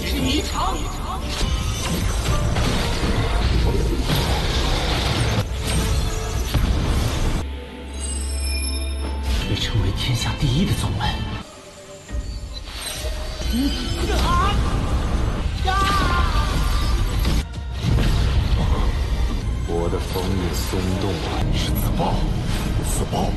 之霓裳。被称为天下第一的宗门。我的封印松动了，是自爆，自爆。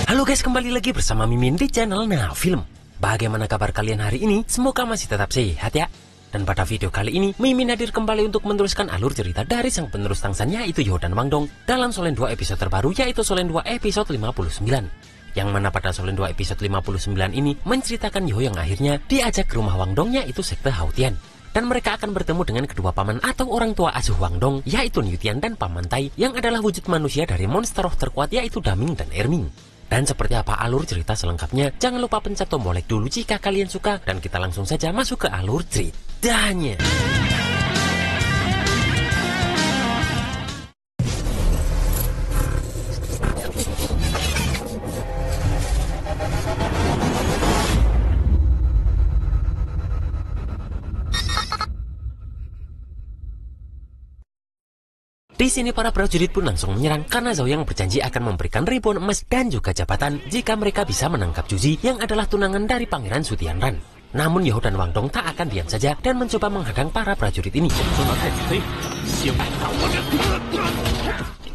Halo guys, kembali lagi bersama Mimin di channel Now Film. Bagaimana kabar kalian hari ini? Semoga masih tetap sehat ya. Dan pada video kali ini, Mimin hadir kembali untuk meneruskan alur cerita dari sang penerus Tangsan, yaitu Yoho dan Wang Dong, dalam Solen 2 episode terbaru, yaitu Solen 2 episode 59. Yang mana pada Solen 2 episode 59 ini menceritakan Yoho yang akhirnya diajak ke rumah Wang Dong, yaitu sekte Haotian. Dan mereka akan bertemu dengan kedua paman atau orang tua asuh Wang Dong, yaitu Niu Tian dan Paman Tai, yang adalah wujud manusia dari monster roh terkuat, yaitu Daming dan Erming. Dan seperti apa alur cerita selengkapnya, jangan lupa pencet tombol like dulu jika kalian suka, dan kita langsung saja masuk ke alur ceritanya. Di sini para prajurit pun langsung menyerang karena Zhao Yang berjanji akan memberikan ribuan emas dan juga jabatan jika mereka bisa menangkap Juzi yang adalah tunangan dari Pangeran Su Tianran. Namun Yoho dan Wang Dong tak akan diam saja dan mencoba menghadang para prajurit ini.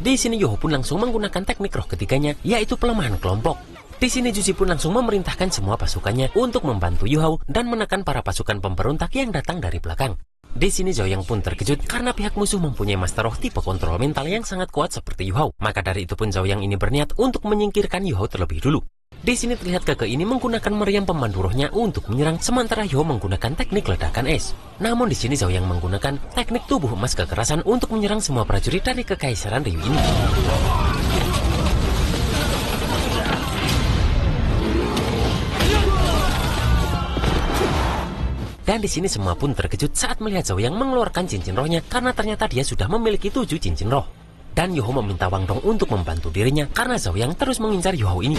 Di sini Yoho pun langsung menggunakan teknik roh ketiganya, yaitu pelemahan kelompok. Di sini Juzi pun langsung memerintahkan semua pasukannya untuk membantu Yoho dan menekan para pasukan pemberontak yang datang dari belakang. Di sini Zhao Yang pun terkejut karena pihak musuh mempunyai master roh tipe kontrol mental yang sangat kuat seperti Yu Hao. Maka dari itu pun Zhao Yang ini berniat untuk menyingkirkan Yu Hao terlebih dulu. Di sini terlihat kakek ini menggunakan meriam pemandu rohnya untuk menyerang, sementara Yu Hao menggunakan teknik ledakan es. Namun di sini Zhao Yang menggunakan teknik tubuh emas kekerasan untuk menyerang semua prajurit dari kekaisaran Ryu ini. Dan di sini semua pun terkejut saat melihat Zhao Yang mengeluarkan cincin rohnya karena ternyata dia sudah memiliki 7 cincin roh. Dan Yoho meminta Wang Dong untuk membantu dirinya karena Zhao Yang terus mengincar Yoho ini.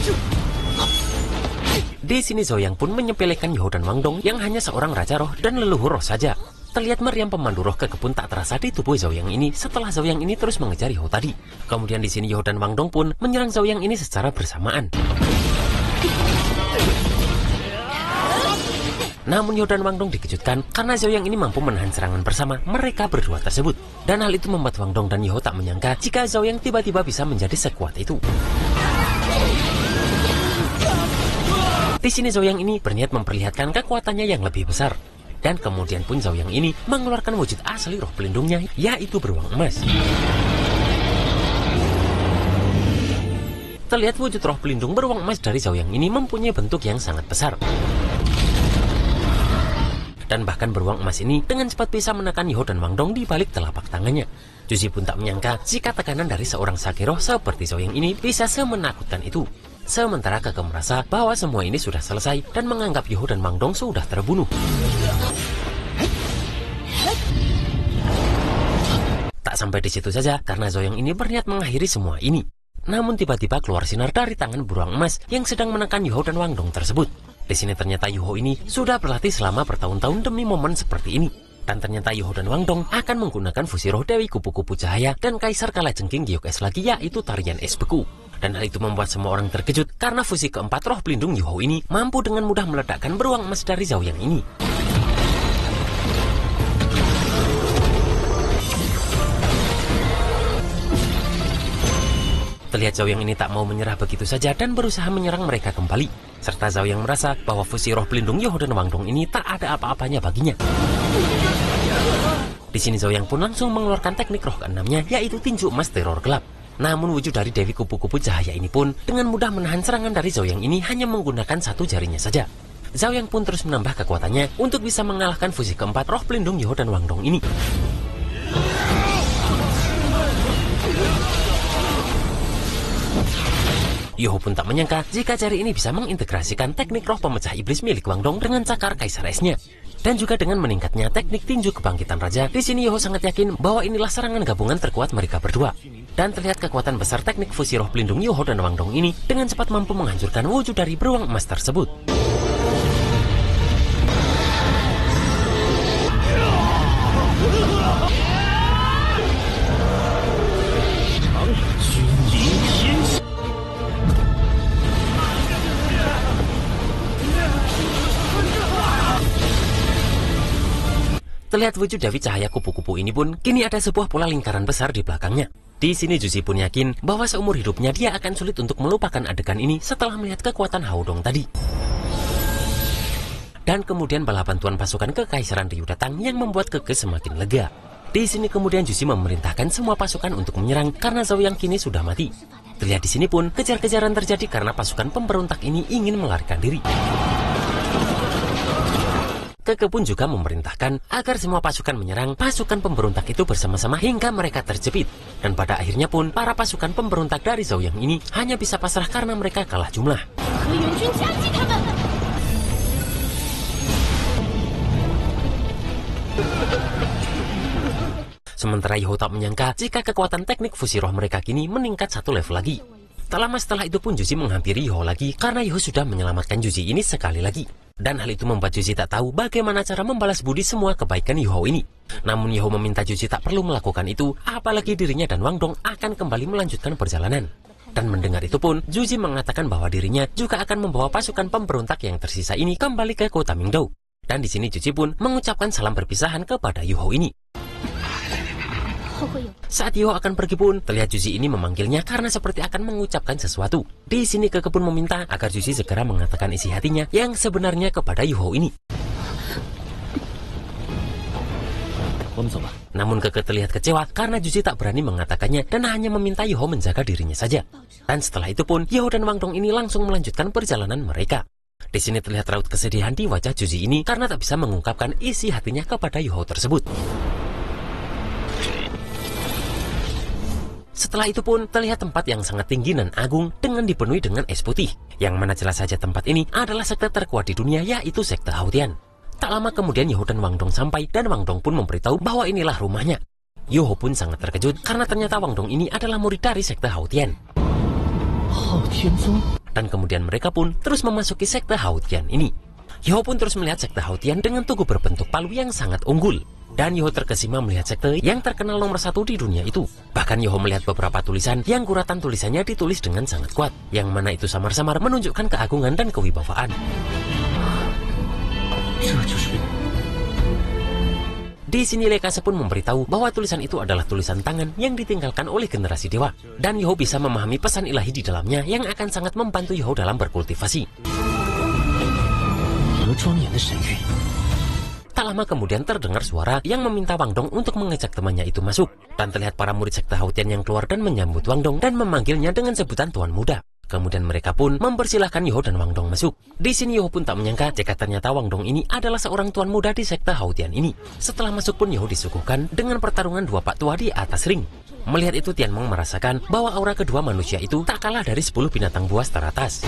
Di sini Zhao Yang pun menyepelekan Yoho dan Wang Dong yang hanya seorang raja roh dan leluhur roh saja. Terlihat meriam pemandu roh keke pun tak terasa di tubuh Zhao Yang ini setelah Zhao Yang ini terus mengejar Yoho tadi. Kemudian di sini Yoho dan Wang Dong pun menyerang Zhao Yang ini secara bersamaan. Namun Yoho dan Wang Dong dikejutkan karena Zhao Yang ini mampu menahan serangan bersama mereka berdua tersebut. Dan hal itu membuat Wang Dong dan Yoho tak menyangka jika Zhao Yang tiba-tiba bisa menjadi sekuat itu. Di sini Zhao Yang ini berniat memperlihatkan kekuatannya yang lebih besar. Dan kemudian pun Zhao Yang ini mengeluarkan wujud asli roh pelindungnya, yaitu beruang emas. Terlihat wujud roh pelindung beruang emas dari Zhao Yang ini mempunyai bentuk yang sangat besar. Dan bahkan beruang emas ini dengan cepat bisa menekan Yoho dan Wang Dong di balik telapak tangannya. Juzi pun tak menyangka jika tekanan dari seorang Sageroh seperti Zhao Yang ini bisa semenakutkan itu. Sementara kakek merasa bahwa semua ini sudah selesai dan menganggap Yoho dan Wang Dong sudah terbunuh. Tak sampai di situ saja karena Zhao Yang ini berniat mengakhiri semua ini. Namun tiba-tiba keluar sinar dari tangan beruang emas yang sedang menekan Yoho dan Wang Dong tersebut. Di sini ternyata Yoho ini sudah berlatih selama bertahun-tahun demi momen seperti ini. Dan ternyata Yoho dan Wang Dong akan menggunakan fusi roh Dewi Kupu-Kupu Cahaya dan Kaisar Kalajengking Giok Es lagi, yaitu tarian es beku. Dan hal itu membuat semua orang terkejut karena fusi keempat roh pelindung Yoho ini mampu dengan mudah meledakkan beruang emas dari Zhao Yang ini. Terlihat Zhao Yang ini tak mau menyerah begitu saja dan berusaha menyerang mereka kembali. Serta Zhao Yang merasa bahwa fusi roh pelindung Yoho dan Wang Dong ini tak ada apa-apanya baginya. Di sini Zhao Yang pun langsung mengeluarkan teknik roh keenamnya, yaitu tinju emas teror gelap. Namun wujud dari Dewi Kupu-Kupu Cahaya ini pun dengan mudah menahan serangan dari Zhao Yang ini hanya menggunakan satu jarinya saja. Zhao Yang pun terus menambah kekuatannya untuk bisa mengalahkan fusi keempat roh pelindung Yoho dan Wang Dong ini. Yoho pun tak menyangka jika jari ini bisa mengintegrasikan teknik roh pemecah iblis milik Wang Dong dengan cakar kaisar esnya. Dan juga dengan meningkatnya teknik tinju kebangkitan raja, di sini Yoho sangat yakin bahwa inilah serangan gabungan terkuat mereka berdua. Dan terlihat kekuatan besar teknik fusi roh pelindung Yoho dan Wang Dong ini dengan cepat mampu menghancurkan wujud dari beruang emas tersebut. Terlihat wujud dari cahaya kupu-kupu ini pun kini ada sebuah pola lingkaran besar di belakangnya. Di sini Juzi pun yakin bahwa seumur hidupnya dia akan sulit untuk melupakan adegan ini setelah melihat kekuatan Hao Dong tadi. Dan kemudian bala bantuan pasukan kekaisaran Ryu datang yang membuat Keke semakin lega. Di sini kemudian Juzi memerintahkan semua pasukan untuk menyerang karena Zhao yang kini sudah mati. Terlihat di sini pun kejar-kejaran terjadi karena pasukan pemberontak ini ingin melarikan diri. Keke pun juga memerintahkan agar semua pasukan menyerang pasukan pemberontak itu bersama-sama hingga mereka terjepit. Dan pada akhirnya pun para pasukan pemberontak dari Zhao Yang ini hanya bisa pasrah karena mereka kalah jumlah. Sementara Yoho tak menyangka jika kekuatan teknik fusi roh mereka kini meningkat satu level lagi. Tak lama setelah itu pun Juzi menghampiri Yoho lagi karena Yoho sudah menyelamatkan Juzi ini sekali lagi. Dan hal itu membuat Juzi tak tahu bagaimana cara membalas budi semua kebaikan Yoho ini. Namun Yoho meminta Juzi tak perlu melakukan itu, apalagi dirinya dan Wang Dong akan kembali melanjutkan perjalanan. Dan mendengar itu pun, Juzi mengatakan bahwa dirinya juga akan membawa pasukan pemberontak yang tersisa ini kembali ke kota Mingdou. Dan di sini Juzi pun mengucapkan salam perpisahan kepada Yoho ini. Saat Yoho akan pergi pun, terlihat Juzi ini memanggilnya karena seperti akan mengucapkan sesuatu. Di sini Keke pun meminta agar Juzi segera mengatakan isi hatinya yang sebenarnya kepada Yoho ini. Namun Keke terlihat kecewa karena Juzi tak berani mengatakannya dan hanya meminta Yoho menjaga dirinya saja. Dan setelah itu pun, Yoho dan Wang Dong ini langsung melanjutkan perjalanan mereka. Di sini terlihat raut kesedihan di wajah Juzi ini karena tak bisa mengungkapkan isi hatinya kepada Yoho tersebut. Setelah itu pun terlihat tempat yang sangat tinggi dan agung dengan dipenuhi dengan es putih. Yang mana jelas saja tempat ini adalah sekte terkuat di dunia, yaitu sekte Hao Tian. Tak lama kemudian Yoho dan Wang Dong sampai dan Wang Dong pun memberitahu bahwa inilah rumahnya. Yoho pun sangat terkejut karena ternyata Wang Dong ini adalah murid dari sekte Hao Tian. Dan kemudian mereka pun terus memasuki sekte Hao Tian ini. Yoho pun terus melihat sekte Hao Tian dengan tugu berbentuk palu yang sangat unggul. Dan Yoho terkesima melihat sekte yang terkenal nomor 1 di dunia itu. Bahkan Yoho melihat beberapa tulisan yang guratan tulisannya ditulis dengan sangat kuat. Yang mana itu samar-samar menunjukkan keagungan dan kewibawaan. Di sini Lekase pun memberitahu bahwa tulisan itu adalah tulisan tangan yang ditinggalkan oleh generasi dewa. Dan Yoho bisa memahami pesan ilahi di dalamnya yang akan sangat membantu Yoho dalam berkultivasi. Tak lama kemudian terdengar suara yang meminta Wang Dong untuk mengajak temannya itu masuk. Dan terlihat para murid sekte Hao Tian yang keluar dan menyambut Wang Dong dan memanggilnya dengan sebutan Tuan Muda. Kemudian mereka pun mempersilahkan Yoho dan Wang Dong masuk. Di sini Yoho pun tak menyangka jika ternyata Wang Dong ini adalah seorang Tuan Muda di sekte Hao Tian ini. Setelah masuk pun Yoho disuguhkan dengan pertarungan dua pak tua di atas ring. Melihat itu Tianmong merasakan bahwa aura kedua manusia itu tak kalah dari 10 binatang buas teratas.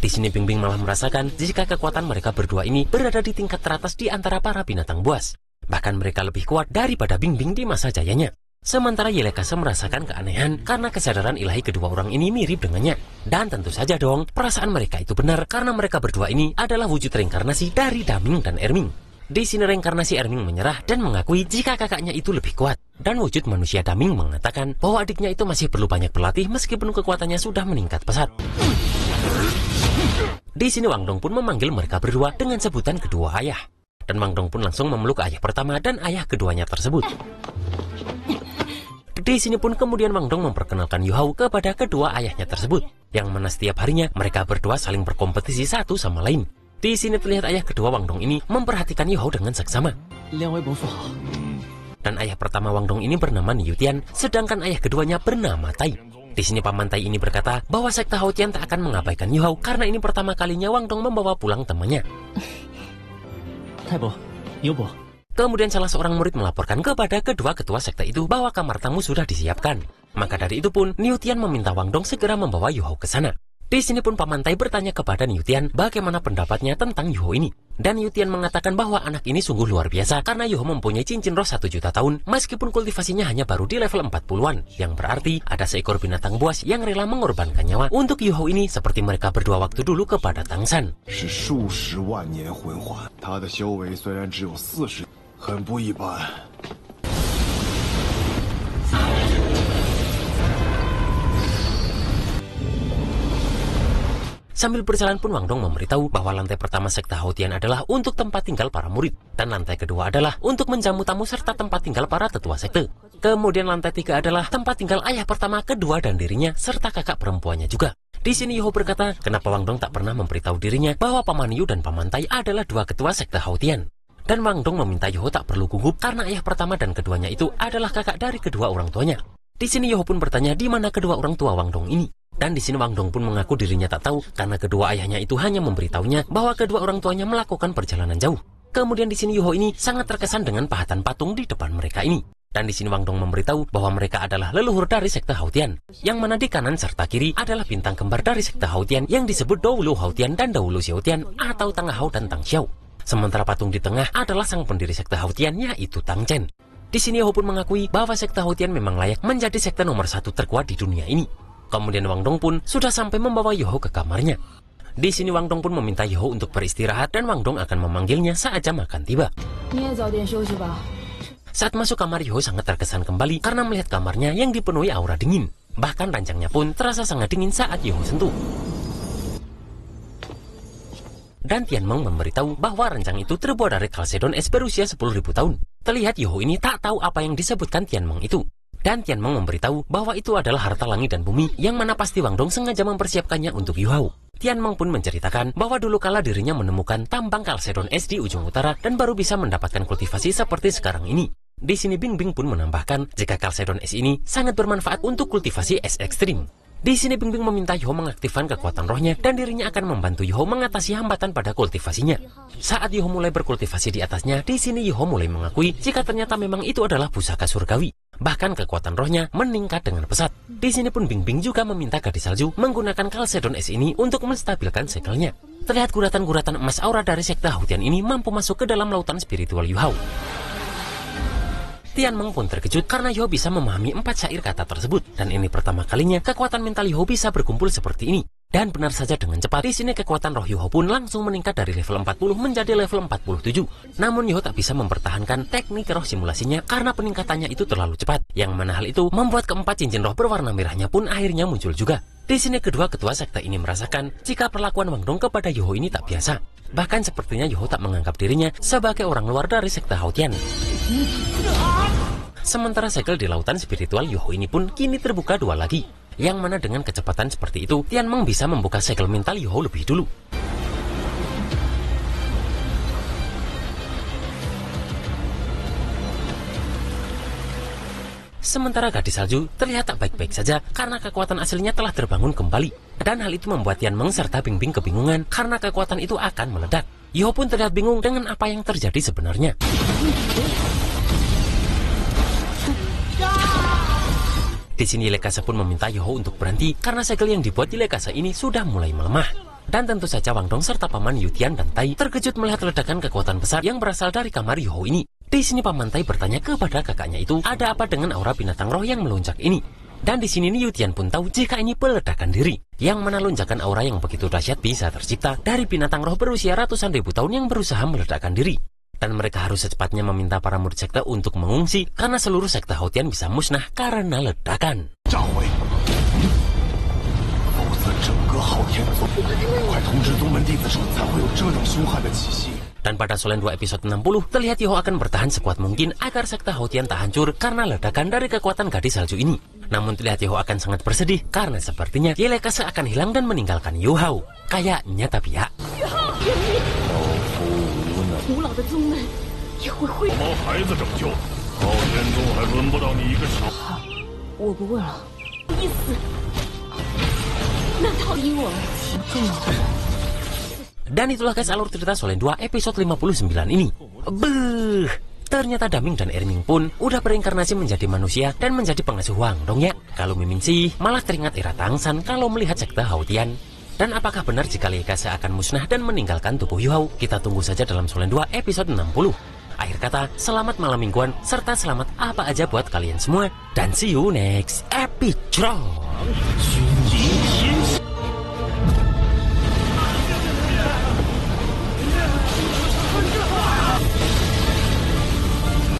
Di sini Bingbing malah merasakan jika kekuatan mereka berdua ini berada di tingkat teratas di antara para binatang buas. Bahkan mereka lebih kuat daripada Bingbing di masa jayanya. Sementara Yelekase merasakan keanehan karena kesadaran ilahi kedua orang ini mirip dengannya. Dan tentu saja dong, perasaan mereka itu benar karena mereka berdua ini adalah wujud reinkarnasi dari Daming dan Erming. Di sini reinkarnasi Erming menyerah dan mengakui jika kakaknya itu lebih kuat. Dan wujud manusia Daming mengatakan bahwa adiknya itu masih perlu banyak berlatih meskipun kekuatannya sudah meningkat pesat. Di sini Wang Dong pun memanggil mereka berdua dengan sebutan kedua ayah. Dan Wang Dong pun langsung memeluk ayah pertama dan ayah keduanya tersebut. Di sini pun kemudian Wang Dong memperkenalkan Yu Hao kepada kedua ayahnya tersebut. Yang mana setiap harinya mereka berdua saling berkompetisi satu sama lain. Di sini terlihat ayah kedua Wang Dong ini memperhatikan Yu Hao dengan seksama. Dan ayah pertama Wang Dong ini bernama Niu Tian, sedangkan ayah keduanya bernama Tai. Di sini paman Tai ini berkata bahwa sekte Hao Tian tak akan mengabaikan Yu Hao karena ini pertama kalinya Wang Dong membawa pulang temannya. Kemudian salah seorang murid melaporkan kepada kedua ketua sekte itu bahwa kamar tamu sudah disiapkan. Maka dari itu pun Niu Tian meminta Wang Dong segera membawa Yu Hao ke sana. Di sini pun Paman Tai bertanya kepada Niu Tian bagaimana pendapatnya tentang Yu Hao ini. Dan Niu Tian mengatakan bahwa anak ini sungguh luar biasa karena Yu Hao mempunyai cincin roh 1 juta tahun meskipun kultivasinya hanya baru di level 40-an. Yang berarti ada seekor binatang buas yang rela mengorbankan nyawa untuk Yu Hao ini seperti mereka berdua waktu dulu kepada Tang San. 是数十万年魂环，他的修为虽然只有40，很不一般。 Sambil berjalan pun Wang Dong memberitahu bahwa lantai pertama sekte Haotian adalah untuk tempat tinggal para murid, dan lantai kedua adalah untuk menjamu tamu serta tempat tinggal para tetua sekte. Kemudian lantai 3 adalah tempat tinggal ayah pertama, kedua, dan dirinya serta kakak perempuannya juga. Di sini Yu Hao berkata, kenapa Wang Dong tak pernah memberitahu dirinya bahwa Paman Yu dan Paman Tai adalah dua ketua sekte Haotian. Dan Wang Dong meminta Yu Hao tak perlu gugup karena ayah pertama dan keduanya itu adalah kakak dari kedua orang tuanya. Di sini Yu Hao pun bertanya di mana kedua orang tua Wang Dong ini. Dan di sini Wang Dong pun mengaku dirinya tak tahu karena kedua ayahnya itu hanya memberitahunya bahwa kedua orang tuanya melakukan perjalanan jauh. Kemudian di sini Yu Hao ini sangat terkesan dengan pahatan patung di depan mereka ini. Dan di sini Wang Dong memberitahu bahwa mereka adalah leluhur dari sekte Haotian, yang mana di kanan serta kiri adalah bintang kembar dari sekte Haotian yang disebut Doulu Haotian dan Doulu Xiaotian atau Tang Hao dan Tang Xiao. Sementara patung di tengah adalah sang pendiri sekte Haotian yaitu Tang Chen. Di sini Yu Hao pun mengakui bahwa sekte Haotian memang layak menjadi sekte nomor 1 terkuat di dunia ini. Kemudian Wang Dong pun sudah sampai membawa Yu Hao ke kamarnya. Di sini Wang Dong pun meminta Yu Hao untuk beristirahat dan Wang Dong akan memanggilnya saat jam makan tiba. Saat masuk kamar, Yu Hao sangat terkesan kembali karena melihat kamarnya yang dipenuhi aura dingin. Bahkan ranjangnya pun terasa sangat dingin saat Yu Hao sentuh. Dan Tianmeng memberitahu bahwa ranjang itu terbuat dari kalsedon es berusia 10.000 tahun. Terlihat Yu Hao ini tak tahu apa yang disebutkan Tianmeng itu. Dan Tianmeng memberitahu bahwa itu adalah harta langit dan bumi yang mana pasti Wang Dong sengaja mempersiapkannya untuk Yu Hao. Tianmeng pun menceritakan bahwa dulu kala dirinya menemukan tambang kalsedon es di ujung utara dan baru bisa mendapatkan kultivasi seperti sekarang ini. Di sini Bing Bing pun menambahkan jika kalsedon es ini sangat bermanfaat untuk kultivasi es ekstrim. Di sini Bing Bing meminta Yu Hao mengaktifkan kekuatan rohnya dan dirinya akan membantu Yu Hao mengatasi hambatan pada kultivasinya. Saat Yu Hao mulai berkultivasi di atasnya, di sini Yu Hao mulai mengakui jika ternyata memang itu adalah pusaka surgawi. Bahkan kekuatan rohnya meningkat dengan pesat. Di sini pun Bing Bing juga meminta gadis salju menggunakan kalsedon es ini untuk menstabilkan segelnya. Terlihat guratan-guratan emas aura dari sekte Haotian ini mampu masuk ke dalam lautan spiritual Yu Hao. Tianmeng pun terkejut karena Yu Hao bisa memahami 4 syair kata tersebut, dan ini pertama kalinya kekuatan mental Yu Hao bisa berkumpul seperti ini. Dan benar saja dengan cepat, di sini kekuatan roh Yu Hao pun langsung meningkat dari level 40 menjadi level 47. Namun Yu Hao tak bisa mempertahankan teknik roh simulasinya karena peningkatannya itu terlalu cepat. Yang mana hal itu membuat keempat cincin roh berwarna merahnya pun akhirnya muncul juga. Di sini kedua ketua sekte ini merasakan jika perlakuan Wang Dong kepada Yu Hao ini tak biasa. Bahkan sepertinya Yu Hao tak menganggap dirinya sebagai orang luar dari sekte Haotian. Sementara segel di lautan spiritual Yu Hao ini pun kini terbuka 2 lagi. Yang mana dengan kecepatan seperti itu, Tianmeng bisa membuka segel mental Yu Hao lebih dulu. Sementara gadis salju terlihat tak baik-baik saja karena kekuatan aslinya telah terbangun kembali. Dan hal itu membuat Tianmeng serta Bing Bing kebingungan karena kekuatan itu akan meledak. Yu Hao pun terlihat bingung dengan apa yang terjadi sebenarnya. Di sini Lekasa pun meminta Yu Hao untuk berhenti karena segel yang dibuat di Lekasa ini sudah mulai melemah. Dan tentu saja Wang Dong serta Paman Yu Tian dan Tai terkejut melihat ledakan kekuatan besar yang berasal dari kamar Yu Hao ini. Di sini Paman Tai bertanya kepada kakaknya itu ada apa dengan aura binatang roh yang melonjak ini. Dan di sini Yu Tian pun tahu jika ini peledakan diri, yang mana lonjakan aura yang begitu dahsyat bisa tercipta dari binatang roh berusia ratusan ribu tahun yang berusaha meledakkan diri. Dan mereka harus secepatnya meminta para murid sekte untuk mengungsi karena seluruh sekte Haotian bisa musnah karena ledakan. Dan pada Solen 2 episode 60, terlihat Yu Hao akan bertahan sekuat mungkin agar sekte Haotian tak hancur karena ledakan dari kekuatan gadis salju ini. Namun terlihat Yu Hao akan sangat bersedih karena sepertinya Lekasa akan hilang dan meninggalkan Yu Hao. Kayaknya tapi ya. 古老的宗门也会恢复。帮孩子拯救，昊天宗还轮不到你一个傻。好，我不问了。意思，那他因我而起重要的。 Dan itulah guys alur cerita Solen 2 episode 59 ini. Beuh, ternyata Daming dan Irming pun udah berinkarnasi menjadi manusia dan menjadi pengasuh Wang dong ya. Kalau Mimin sih malah teringat era Tangsan kalau melihat sekte Hautian. Dan apakah benar jika Lei Kase akan musnah dan meninggalkan tubuh Yuhao? Kita tunggu saja dalam Solen 2 episode 60. Akhir kata, selamat malam mingguan serta selamat apa aja buat kalian semua. Dan see you next episode.